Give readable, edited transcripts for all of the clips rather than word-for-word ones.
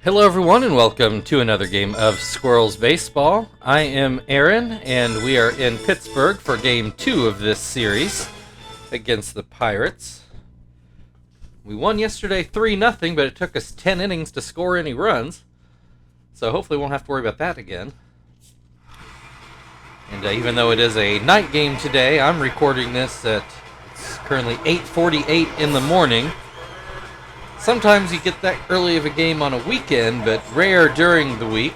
Hello everyone and welcome to another game of Squirrels Baseball. I am Aaron and we are in Pittsburgh for game 2 of this series against the Pirates. We won yesterday 3-0, but it took us 10 innings to score any runs. So hopefully we won't have to worry about that again. And even though it is a night game today, I'm recording this at it's currently 8:48 in the morning. Sometimes you get that early of a game on a weekend, but rare during the week.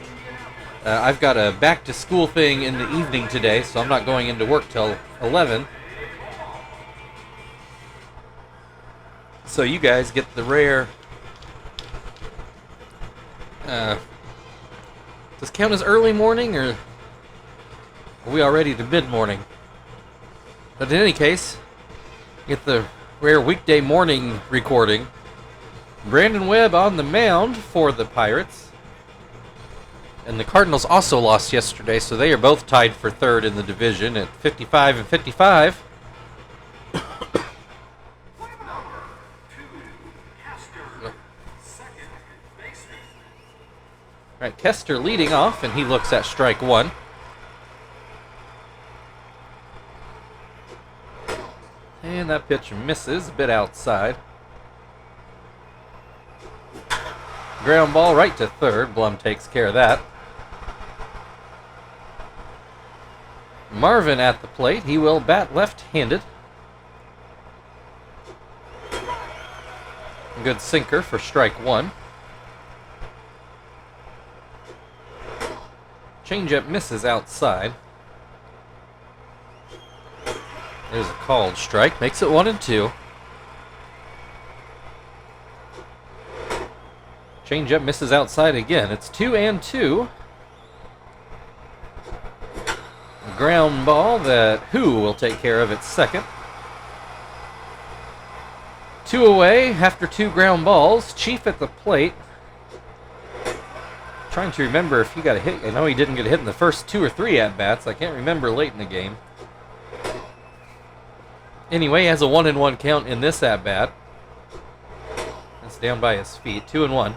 I've got a back-to-school thing in the evening today, so I'm not going into work till 11. So you guys get the rare... does this count as early morning, or are we already to mid-morning? But in any case, you get the rare weekday morning recording. Brandon Webb on the mound for the Pirates. And the Cardinals also lost yesterday, so they are both tied for third in the division at 55 and 55. Alright, Kester leading off, and he looks at strike one. And that pitch misses, a bit outside. Ground ball right to third. Blum takes care of that. Marvin at the plate. He will bat left-handed. Good sinker for strike one. Changeup misses outside. There's a called strike. Makes it 1-2. Changeup misses outside again. It's 2-2. A ground ball that Who will take care of at second. 2 away after 2 ground balls. Chief at the plate. Trying to remember if he got a hit. I know he didn't get a hit in the first 2 or 3 at-bats. I can't remember late in the game. Anyway, he has a 1-1 count in this at-bat. That's down by his feet. 2-1.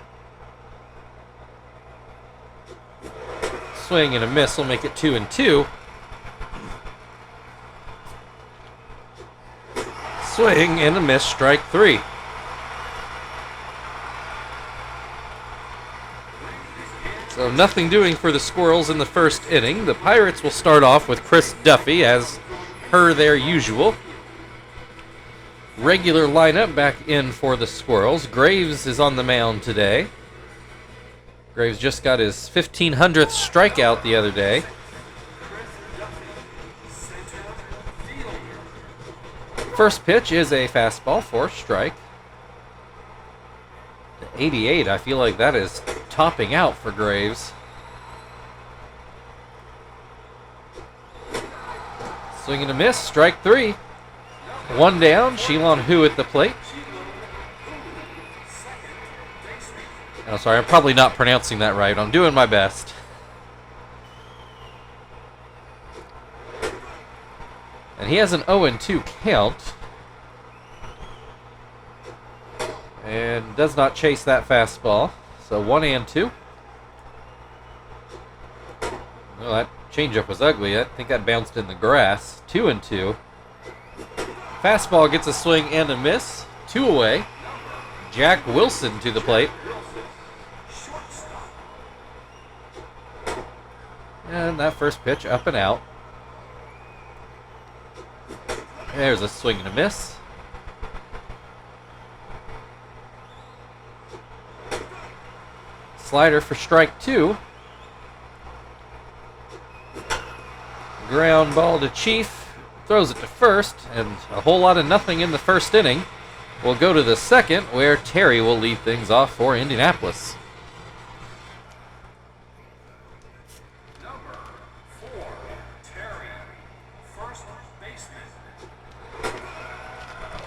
Swing and a miss will make it 2-2. Swing and a miss, strike 3. So nothing doing for the Squirrels in the first inning. The Pirates will start off with Chris Duffy as per their usual. Regular lineup back in for the Squirrels. Graves is on the mound today. Graves just got his 1,500th strikeout the other day. First pitch is a fastball for strike. 88, I feel like that is topping out for Graves. Swing and a miss, strike 3. 1 down, Shilon Hu at the plate. Oh, sorry, I'm probably not pronouncing that right. I'm doing my best. And he has an 0-2 count. And does not chase that fastball. So 1-2. Well, that changeup was ugly. I think that bounced in the grass. 2-2. Fastball gets a swing and a miss. 2 away. Jack Wilson to the plate. And that first pitch up and out. There's a swing and a miss. Slider for strike 2. Ground ball to Chief. Throws it to first. And a whole lot of nothing in the first inning. We'll go to the second where Terry will lead things off for Indianapolis.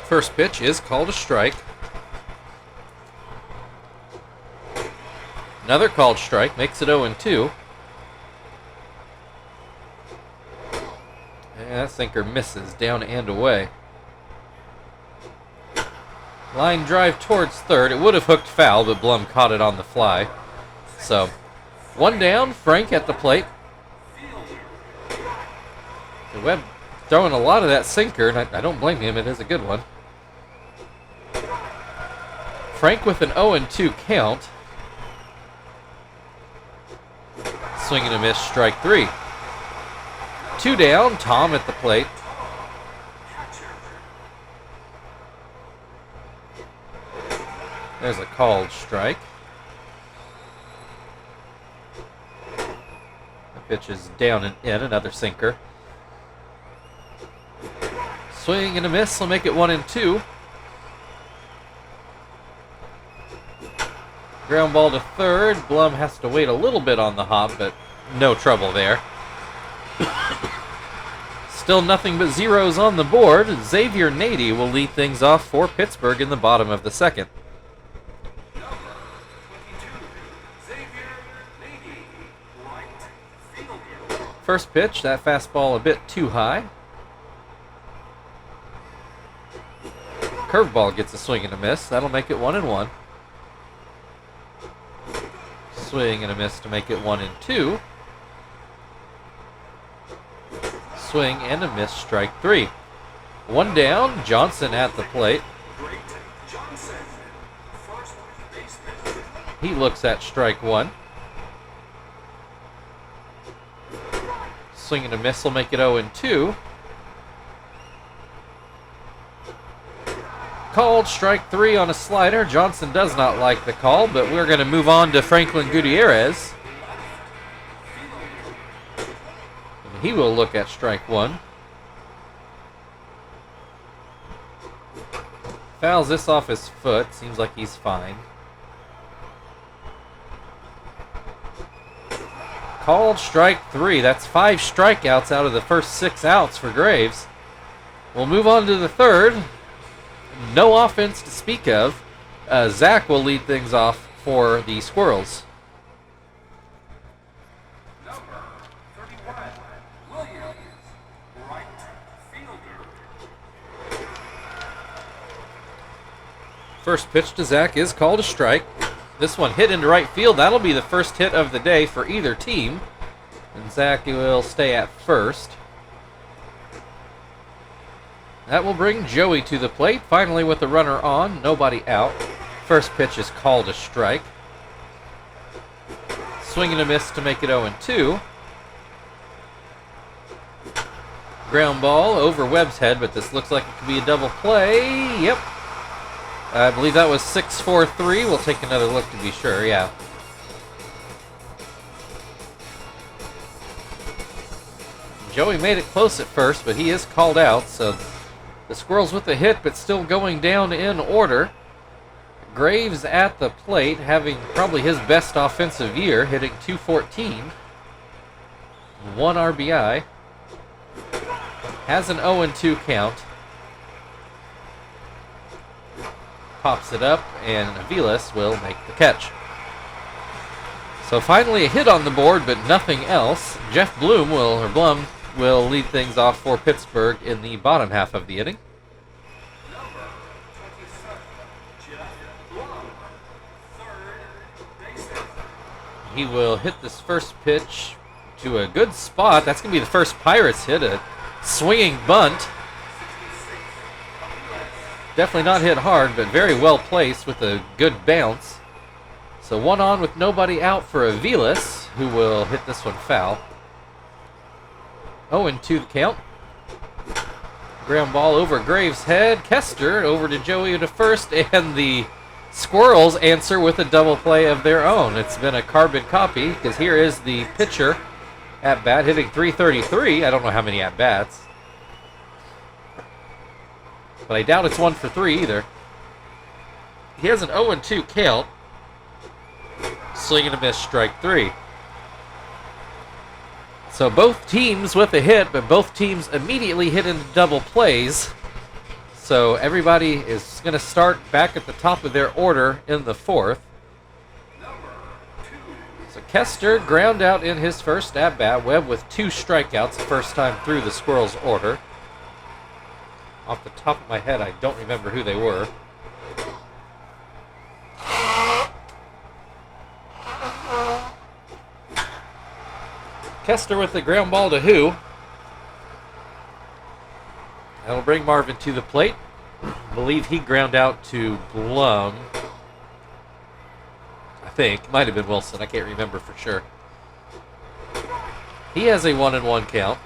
First pitch is called a strike. Another called strike makes it 0-2. And that sinker misses down and away. Line drive towards third. It would have hooked foul, but Blum caught it on the fly. So, one down, Frank at the plate. Webb throwing a lot of that sinker, and I don't blame him, it is a good one. Frank with an 0-2 count. Swing and a miss, strike 3. 2 down, Tom at the plate. There's a called strike. The pitch is down and in, another sinker. Swing and a miss will make it 1-2. Ground ball to third. Blum has to wait a little bit on the hop, but no trouble there. Still nothing but zeros on the board. Xavier Nady will lead things off for Pittsburgh in the bottom of the second. First pitch, that fastball a bit too high. Curveball gets a swing and a miss. That'll make it 1-1. Swing and a miss to make it 1-2. Swing and a miss, strike 3. 1 down, Johnson at the plate. He looks at strike 1. Swing and a miss will make it 0-2. Called strike 3 on a slider. Johnson does not like the call, but we're going to move on to Franklin Gutierrez. And he will look at strike 1. Fouls this off his foot. Seems like he's fine. Called strike 3. That's 5 strikeouts out of the first 6 outs for Graves. We'll move on to the third. No offense to speak of. Zach will lead things off for the Squirrels. Number 31, Williams, right fielder. First pitch to Zach is called a strike. This one hit into right field. That'll be the first hit of the day for either team. And Zach will stay at first. That will bring Joey to the plate. Finally with the runner on, nobody out. First pitch is called a strike. Swing and a miss to make it 0-2. Ground ball over Webb's head, but this looks like it could be a double play. Yep. I believe that was 6-4-3. We'll take another look to be sure, yeah. Joey made it close at first, but he is called out, so the Squirrels with the hit, but still going down in order. Graves at the plate, having probably his best offensive year, hitting .214. 1 RBI. Has an 0-2 count. Pops it up, and Aviles will make the catch. So finally a hit on the board, but nothing else. Jeff Blum will lead things off for Pittsburgh in the bottom half of the inning. Number 27, Jeff Blum, third baseman. He will hit this first pitch to a good spot. That's going to be the first Pirates hit, a swinging bunt. Definitely not hit hard, but very well placed with a good bounce. So 1 on with nobody out for Aviles, who will hit this one foul. 0-2 the count. Ground ball over Graves' head. Kester over to Joey to first, and the Squirrels answer with a double play of their own. It's been a carbon copy, because here is the pitcher at bat, hitting .333. I don't know how many at bats, but I doubt it's 1 for 3 either. He has an 0-2 count. Swing and a miss, strike 3. So both teams with a hit, but both teams immediately hit into double plays. So everybody is going to start back at the top of their order in the fourth. So Kester ground out in his first at-bat. Webb with 2 strikeouts the first time through the Squirrels' order. Off the top of my head, I don't remember who they were. Kester with the ground ball to who? That'll bring Marvin to the plate. I believe he ground out to Blum. I think. Might have been Wilson. I can't remember for sure. He has a 1-1 count.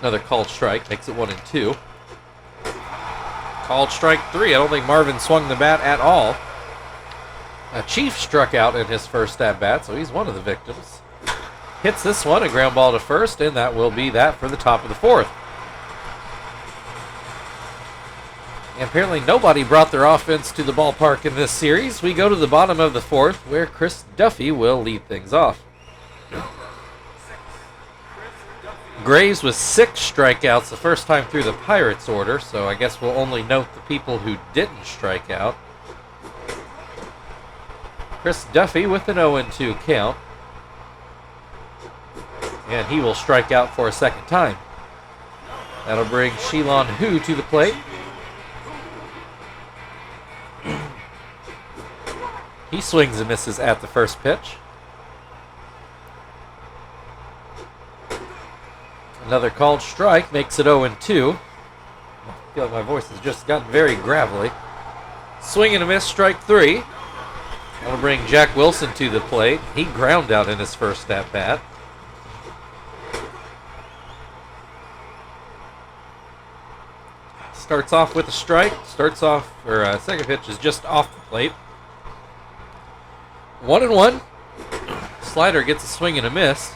Another called strike. Makes it 1-2. Called strike 3. I don't think Marvin swung the bat at all. Chief struck out in his first at-bat, so he's one of the victims. Hits this one, a ground ball to first, and that will be that for the top of the fourth. And apparently nobody brought their offense to the ballpark in this series. We go to the bottom of the fourth, where Chris Duffy will lead things off. Graves with 6 strikeouts the first time through the Pirates order, so I guess we'll only note the people who didn't strike out. Chris Duffy with an 0-2 count. And he will strike out for a second time. That'll bring Shilon Hu to the plate. He swings and misses at the first pitch. Another called strike makes it 0-2. I feel like my voice has just gotten very gravelly. Swing and a miss, strike 3. That'll bring Jack Wilson to the plate. He ground out in his first at-bat. Starts off with a strike. Second pitch is just off the plate. 1-1. Slider gets a swing and a miss.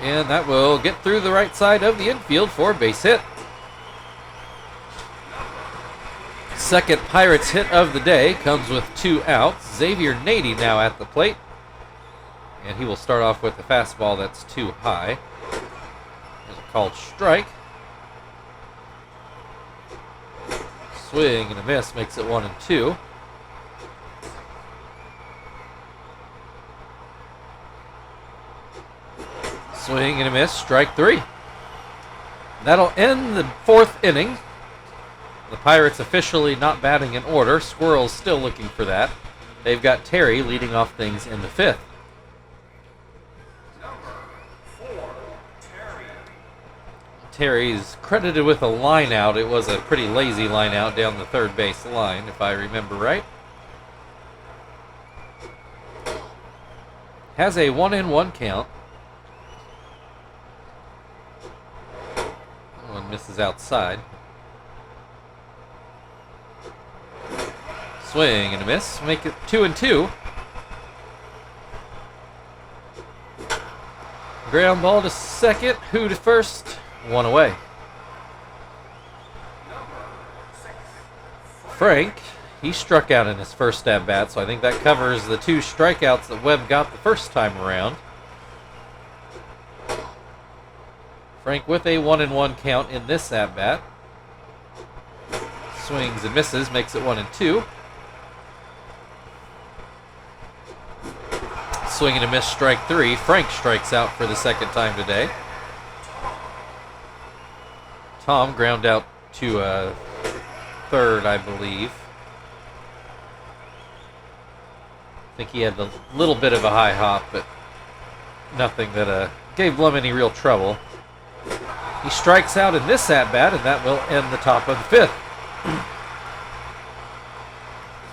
And that will get through the right side of the infield for a base hit. Second Pirates hit of the day comes with 2 outs. Xavier Nady now at the plate. And he will start off with a fastball that's too high. There's a called strike. Swing and a miss makes it 1-2. Swing and a miss, strike 3. That'll end the fourth inning. The Pirates officially not batting in order. Squirrels still looking for that. They've got Terry leading off things in the fifth. Terry's credited with a line out. It was a pretty lazy line out down the third base line, if I remember right. Has a 1-1 count. One misses outside. Swing and a miss. Make it 2-2. Ground ball to second. Who to first? 1 away. Frank, he struck out in his first at-bat, so I think that covers the 2 strikeouts that Webb got the first time around. Frank with a 1-1 count in this at-bat. Swings and misses, makes it 1-2. Swing and a miss, strike 3. Frank strikes out for the second time today. Tom ground out to third, I believe. I think he had a little bit of a high hop, but nothing that gave Blum any real trouble. He strikes out in this at-bat, and that will end the top of the fifth.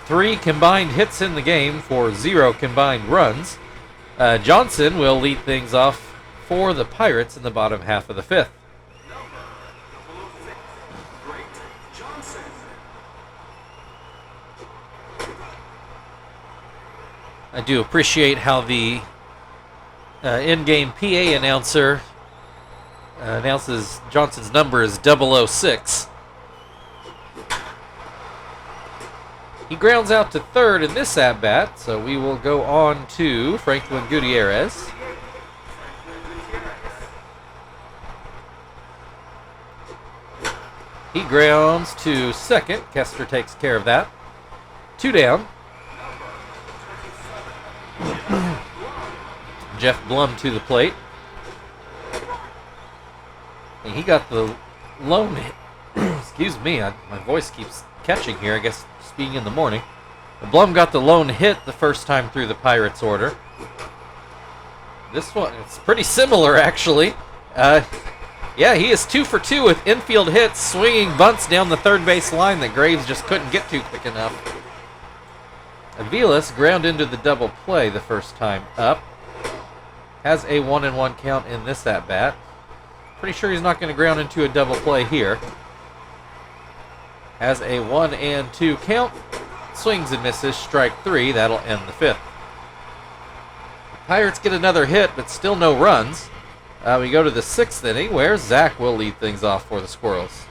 3 combined hits in the game for 0 combined runs. Johnson will lead things off for the Pirates in the bottom half of the fifth. I do appreciate how the in-game PA announcer announces Johnson's number is 006. He grounds out to third in this at-bat, so we will go on to Franklin Gutierrez. He grounds to second. Kester takes care of that. 2 down. Jeff Blum to the plate. And he got the lone hit. Excuse me, my voice keeps catching here, I guess just being in the morning. Blum got the lone hit the first time through the Pirates' order. This one, it's pretty similar, actually. Yeah, he is 2 for 2 with infield hits, swinging bunts down the third base line that Graves just couldn't get to quick enough. Aviles ground into the double play the first time up. Has a 1-1 count in this at-bat. Pretty sure he's not going to ground into a double play here. Has a 1-2 count. Swings and misses, strike 3. That'll end the 5th. The Pirates get another hit, but still no runs. We go to the 6th inning, where Zach will lead things off for the Squirrels.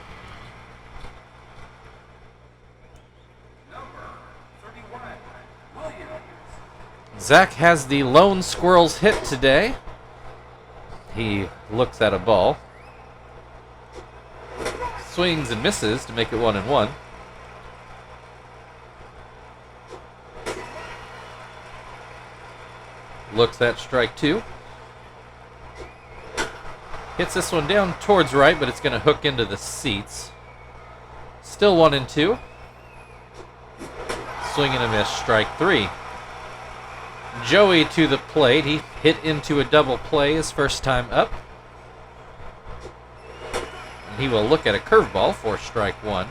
Number 31, Williams. Zach has the lone Squirrels hit today. He looks at a ball. Swings and misses to make it 1-1. Looks at strike 2. Hits this one down towards right, but it's going to hook into the seats. Still 1-2. Swing and a miss, strike 3. Joey to the plate. He hit into a double play his first time up. And he will look at a curveball for strike 1.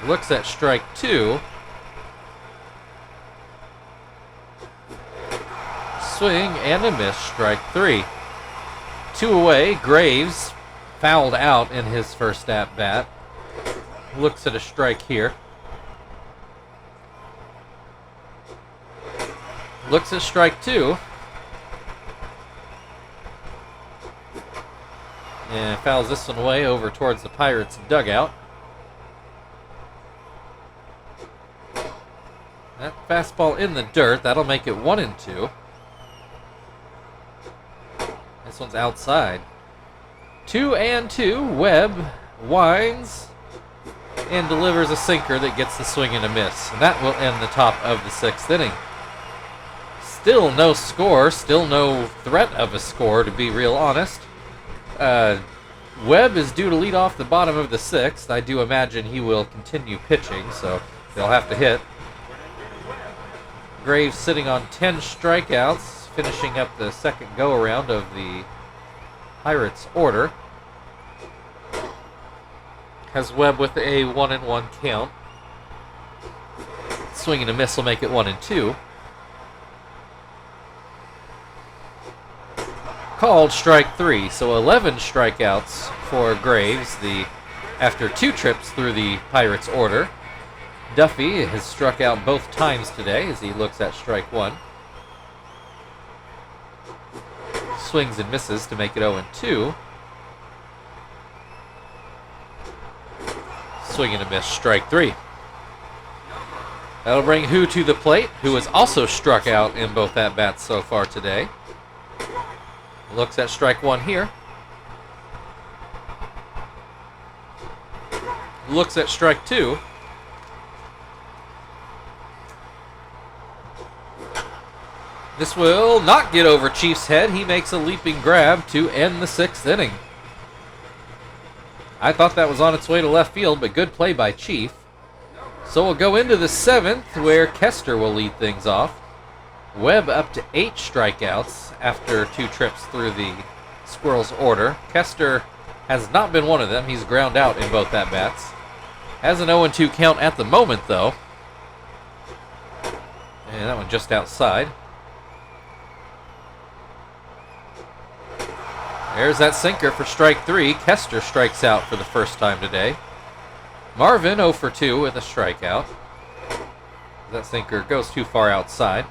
Looks at strike 2. Swing and a miss, strike 3. 2 away. Graves fouled out in his first at-bat. Looks at a strike here. Looks at strike 2. And fouls this one away over towards the Pirates' dugout. That fastball in the dirt. That'll make it 1-2. This one's outside. 2-2. Webb winds and delivers a sinker that gets the swing and a miss. And that will end the top of the 6th inning. Still no score. Still no threat of a score, to be real honest. Webb is due to lead off the bottom of the 6th. I do imagine he will continue pitching, so they'll have to hit. Graves sitting on 10 strikeouts. Finishing up the second go-around of the Pirates' order. Has Webb with a 1-1 count. Swing and a miss will make it 1-2. Called strike 3, so 11 strikeouts for Graves after 2 trips through the Pirates' order. Duffy has struck out both times today as he looks at strike 1. Swings and misses to make it 0-2. Swing and a miss, strike 3. That'll bring Who to the plate, who has also struck out in both at-bats so far today. Looks at strike 1 here. Looks at strike 2. This will not get over Chief's head. He makes a leaping grab to end the 6th inning. I thought that was on its way to left field, but good play by Chief. So we'll go into the 7th, where Kester will lead things off. Webb up to 8 strikeouts after 2 trips through the Squirrels' order. Kester has not been one of them. He's ground out in both at-bats. Has an 0-2 count at the moment, though. And that one just outside. There's that sinker for strike 3. Kester strikes out for the first time today. Marvin 0 for 2 with a strikeout. That sinker goes too far outside.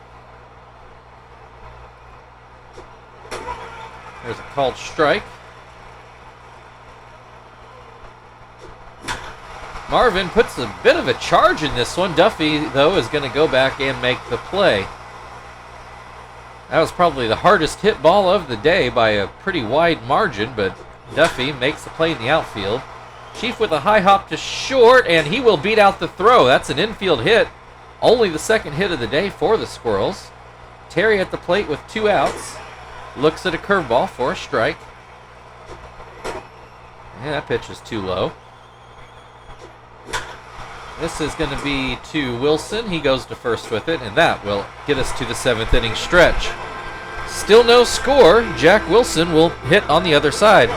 There's a called strike. Marvin puts a bit of a charge in this one. Duffy, though, is going to go back and make the play. That was probably the hardest hit ball of the day by a pretty wide margin, but Duffy makes the play in the outfield. Chief with a high hop to short, and he will beat out the throw. That's an infield hit. Only the second hit of the day for the Squirrels. Terry at the plate with 2 outs. Looks at a curveball for a strike. Yeah, that pitch is too low. This is going to be to Wilson. He goes to first with it, and that will get us to the 7th inning stretch. Still no score. Jack Wilson will hit on the other side.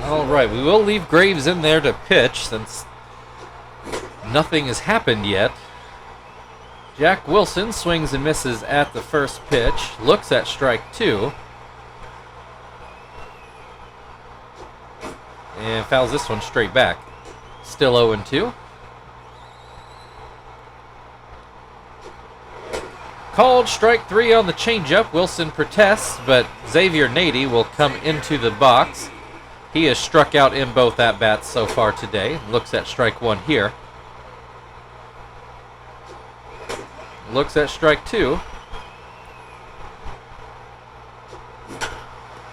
Alright, we will leave Graves in there to pitch since nothing has happened yet. Jack Wilson swings and misses at the first pitch. Looks at strike 2. And fouls this one straight back. Still 0-2. Called strike 3 on the changeup. Wilson protests, but Xavier Nady will come into the box. He has struck out in both at-bats so far today. Looks at strike 1 here. Looks at strike 2.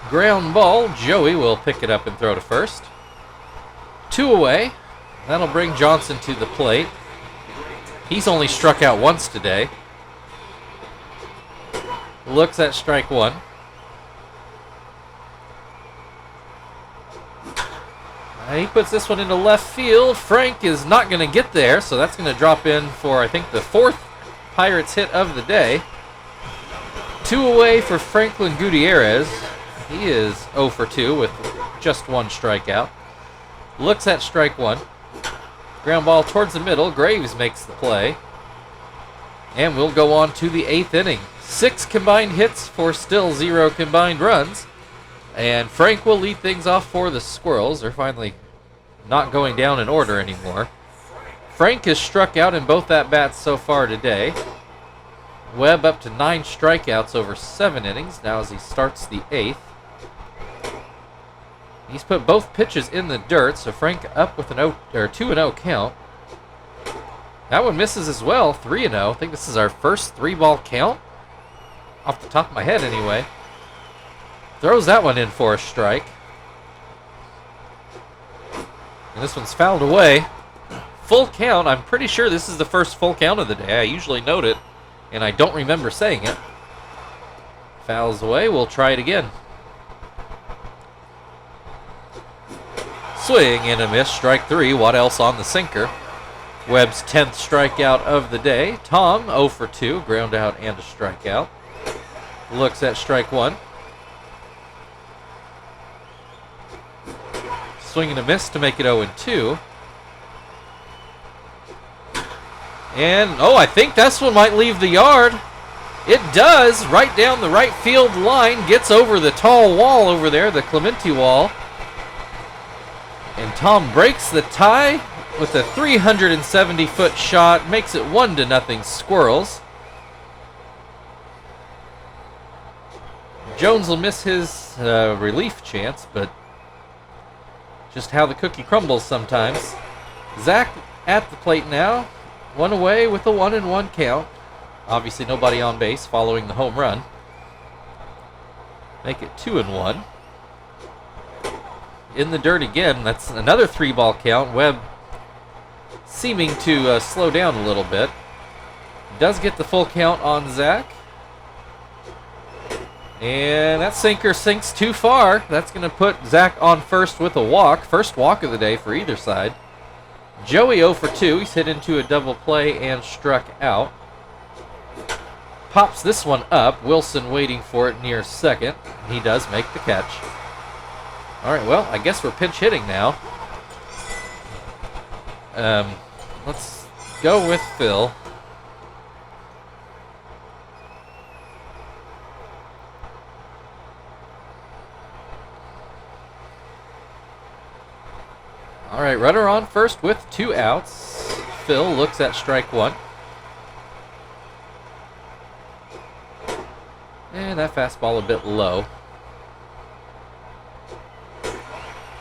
Ground ball. Joey will pick it up and throw to first. 2 away. That'll bring Johnson to the plate. He's only struck out once today. Looks at strike 1. He puts this one into left field. Frank is not going to get there, so that's going to drop in for, I think, the 4th Pirates hit of the day. 2 away for Franklin Gutierrez. He is 0 for 2 with just 1 strikeout. Looks at strike 1. Ground ball towards the middle. Graves makes the play. And we'll go on to the 8th inning. 6 combined hits for still 0 combined runs. And Frank will lead things off for the Squirrels. They're finally not going down in order anymore. Frank has struck out in both at-bats so far today. Webb up to 9 strikeouts over 7 innings now as he starts the 8th. He's put both pitches in the dirt, so Frank up with an 2-0 count. That one misses as well, 3-0. I think this is our first 3-ball count. Off the top of my head, anyway. Throws that one in for a strike. And this one's fouled away. Full count. I'm pretty sure this is the first full count of the day. I usually note it, and I don't remember saying it. Fouls away. We'll try it again. Swing and a miss. Strike 3. What else on the sinker? Webb's 10th strikeout of the day. Tom 0 for 2. Ground out and a strikeout. Looks at strike 1. Swing and a miss to make it 0-2. And, I think this one might leave the yard. It does, right down the right field line. Gets over the tall wall over there, the Clemente wall. And Tom breaks the tie with a 370-foot shot. Makes it 1-0 Squirrels. Jones will miss his relief chance, but just how the cookie crumbles sometimes. Zach at the plate now. 1 away with a 1-1 count. Obviously nobody on base following the home run. Make it 2-1. In the dirt again. That's another 3-ball count. Webb seeming to slow down a little bit. Does get the full count on Zach. And that sinker sinks too far. That's going to put Zach on first with a walk. First walk of the day for either side. Joey 0 for 2. He's hit into a double play and struck out. Pops this one up. Wilson waiting for it near second. He does make the catch. All right, well, I guess we're pinch hitting now. Let's go with Phil. All right, runner on first with 2 outs. Phil looks at strike 1. And that fastball a bit low.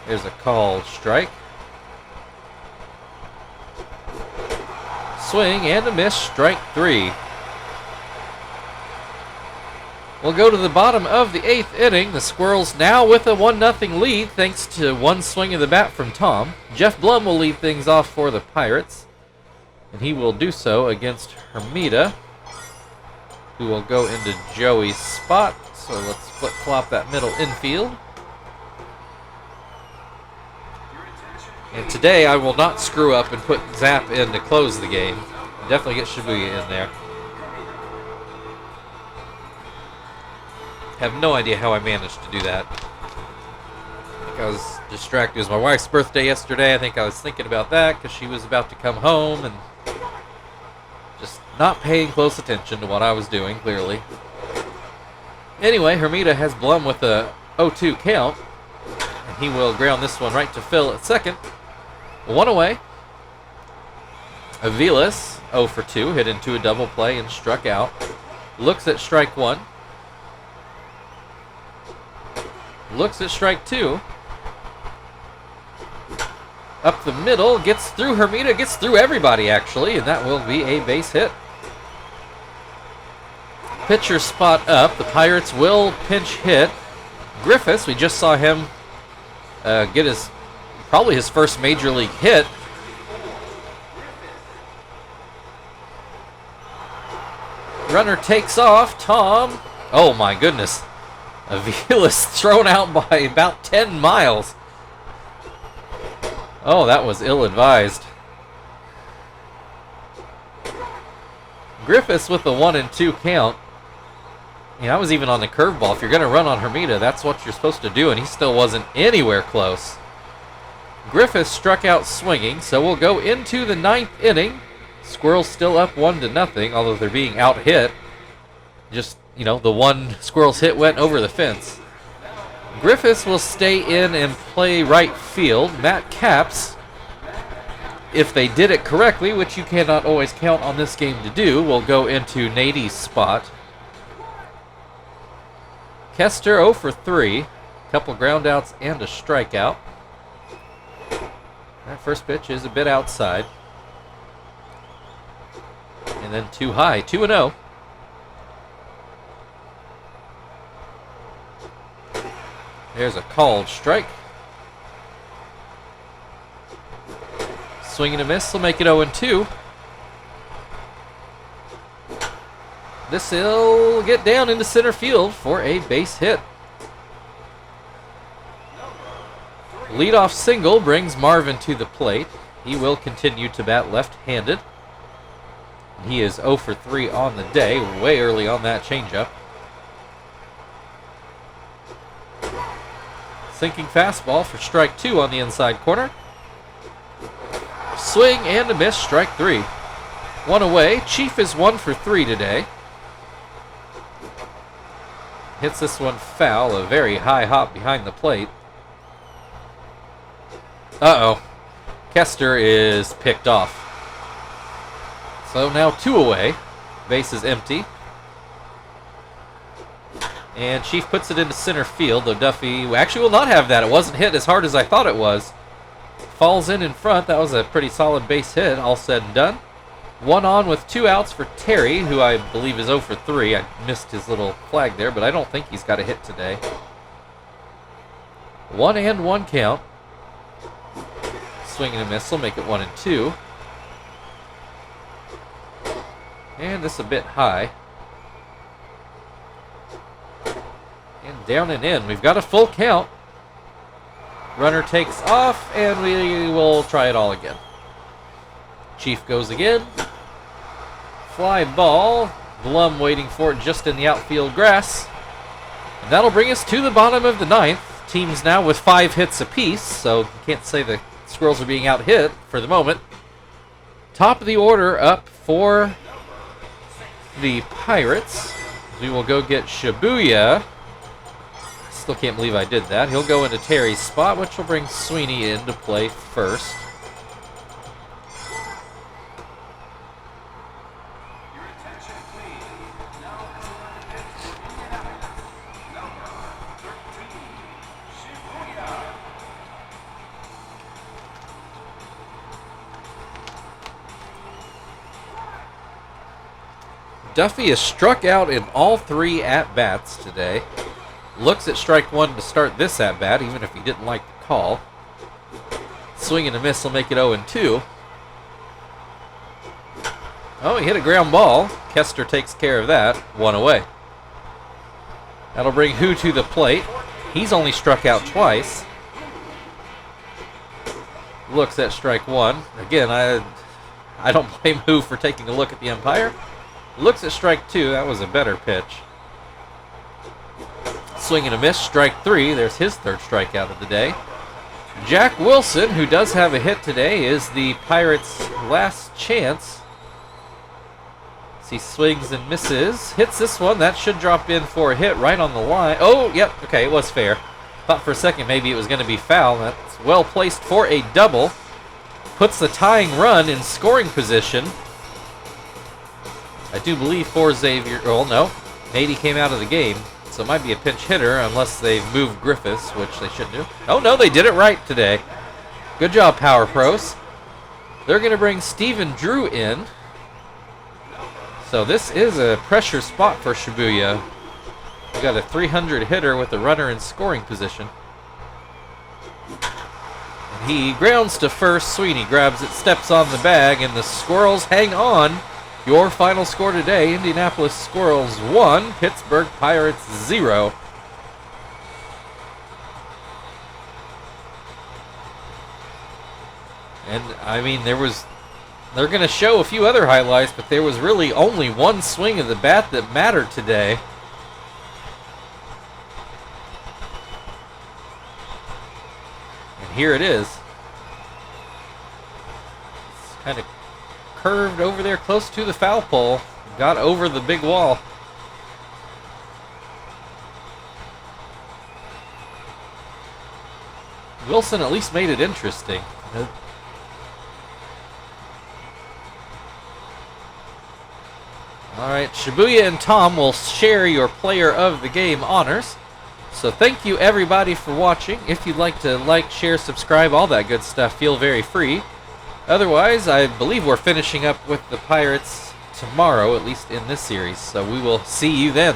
There's a called strike. Swing and a miss, strike 3. We'll go to the bottom of the 8th inning. The Squirrels now with a 1-0 lead thanks to one swing of the bat from Tom. Jeff Blum will lead things off for the Pirates, and he will do so against Hermida, who will go into Joey's spot. So let's flip-flop that middle infield. And today I will not screw up and put Zap in to close the game. Definitely get Shibuya in there. Have no idea how I managed to do that. I think I was distracted. It was my wife's birthday yesterday. I think I was thinking about that because she was about to come home and just not paying close attention to what I was doing, clearly. Anyway, Hermida has Blum with a 0-2 count. And he will ground this one right to Phil at second. One away. Aviles, 0 for 2, hit into a double play and struck out. Looks at strike 1. Looks at strike 2. Up the middle, gets through Hermida, gets through everybody actually, and that will be a base hit. Pitcher spot up. The Pirates will pinch hit. Griffiths, we just saw him get probably his first major league hit. Runner takes off. Tom. Oh my goodness. Aviles thrown out by about 10 miles. Oh, that was ill-advised. Griffiths with the 1-2 count. I was even on the curveball. If you're going to run on Hermida, that's what you're supposed to do, and he still wasn't anywhere close. Griffiths struck out swinging, so we'll go into the 9th inning. Squirrels still up 1-0, although they're being out-hit. Just, the one Squirrels hit went over the fence. Griffiths will stay in and play right field. Matt Capps, if they did it correctly, which you cannot always count on this game to do, will go into Nady's spot. Kester 0 for 3. A couple groundouts and a strikeout. That first pitch is a bit outside. And then too high. 2-0. There's a called strike. Swing and a miss will make it 0-2. This will get down into center field for a base hit. Leadoff single brings Marvin to the plate. He will continue to bat left-handed. He is 0 for 3 on the day, way early on that changeup. Sinking fastball for strike 2 on the inside corner. Swing and a miss, strike 3. One away. Chief is 1 for 3 today. Hits this one foul, a very high hop behind the plate. Uh-oh. Kester is picked off. So now 2 away. Base is empty. And Chief puts it into center field, though Duffy actually will not have that. It wasn't hit as hard as I thought it was. Falls in front. That was a pretty solid base hit, all said and done. 1 on with 2 outs for Terry, who I believe is 0 for 3. I missed his little flag there, but I don't think he's got a hit today. 1-1 count. Swing and a miss will make it 1-2. And this a bit high. And down and in. We've got a full count. Runner takes off, and we will try it all again. Chief goes again. Fly ball. Blum waiting for it just in the outfield grass. And that'll bring us to the bottom of the 9th. Teams now with 5 hits apiece, so you can't say the Squirrels are being out-hit for the moment. Top of the order up for the Pirates. We will go get Shibuya. Still can't believe I did that. He'll go into Terry's spot, which will bring Sweeney into play first. Duffy is struck out in all 3 at-bats today. Looks at strike 1 to start this at-bat, even if he didn't like the call. Swing and a miss will make it 0-2. Oh, he hit a ground ball. Kester takes care of that. 1 away. That'll bring Hu to the plate. He's only struck out twice. Looks at strike 1. Again, I don't blame Hu for taking a look at the umpire. Looks at strike 2. That was a better pitch. Swing and a miss. Strike 3. There's his 3rd strikeout of the day. Jack Wilson, who does have a hit today, is the Pirates' last chance. As he swings and misses. Hits this one. That should drop in for a hit right on the line. Oh, yep. Okay, it was fair. Thought for a second maybe it was going to be foul. That's well placed for a double. Puts the tying run in scoring position. I do believe for Xavier. Oh, no. Nady came out of the game. So it might be a pinch hitter unless they've moved Griffiths, which they shouldn't do. Oh, no, they did it right today. Good job, PowerPros. They're going to bring Steven Drew in. So this is a pressure spot for Shibuya. We got a 300 hitter with a runner in scoring position. And he grounds to first. Sweeney grabs it, steps on the bag, and the Squirrels hang on. Your final score today, Indianapolis Squirrels 1, Pittsburgh Pirates 0. And, I mean, they're going to show a few other highlights, but there was really only one swing of the bat that mattered today. And here it is. It's kind of curved over there close to the foul pole. Got over the big wall. Wilson at least made it interesting. Alright, Shibuya and Tom will share your player of the game honors. So thank you everybody for watching. If you'd like to like, share, subscribe, all that good stuff, feel very free. Otherwise, I believe we're finishing up with the Pirates tomorrow, at least in this series. So we will see you then.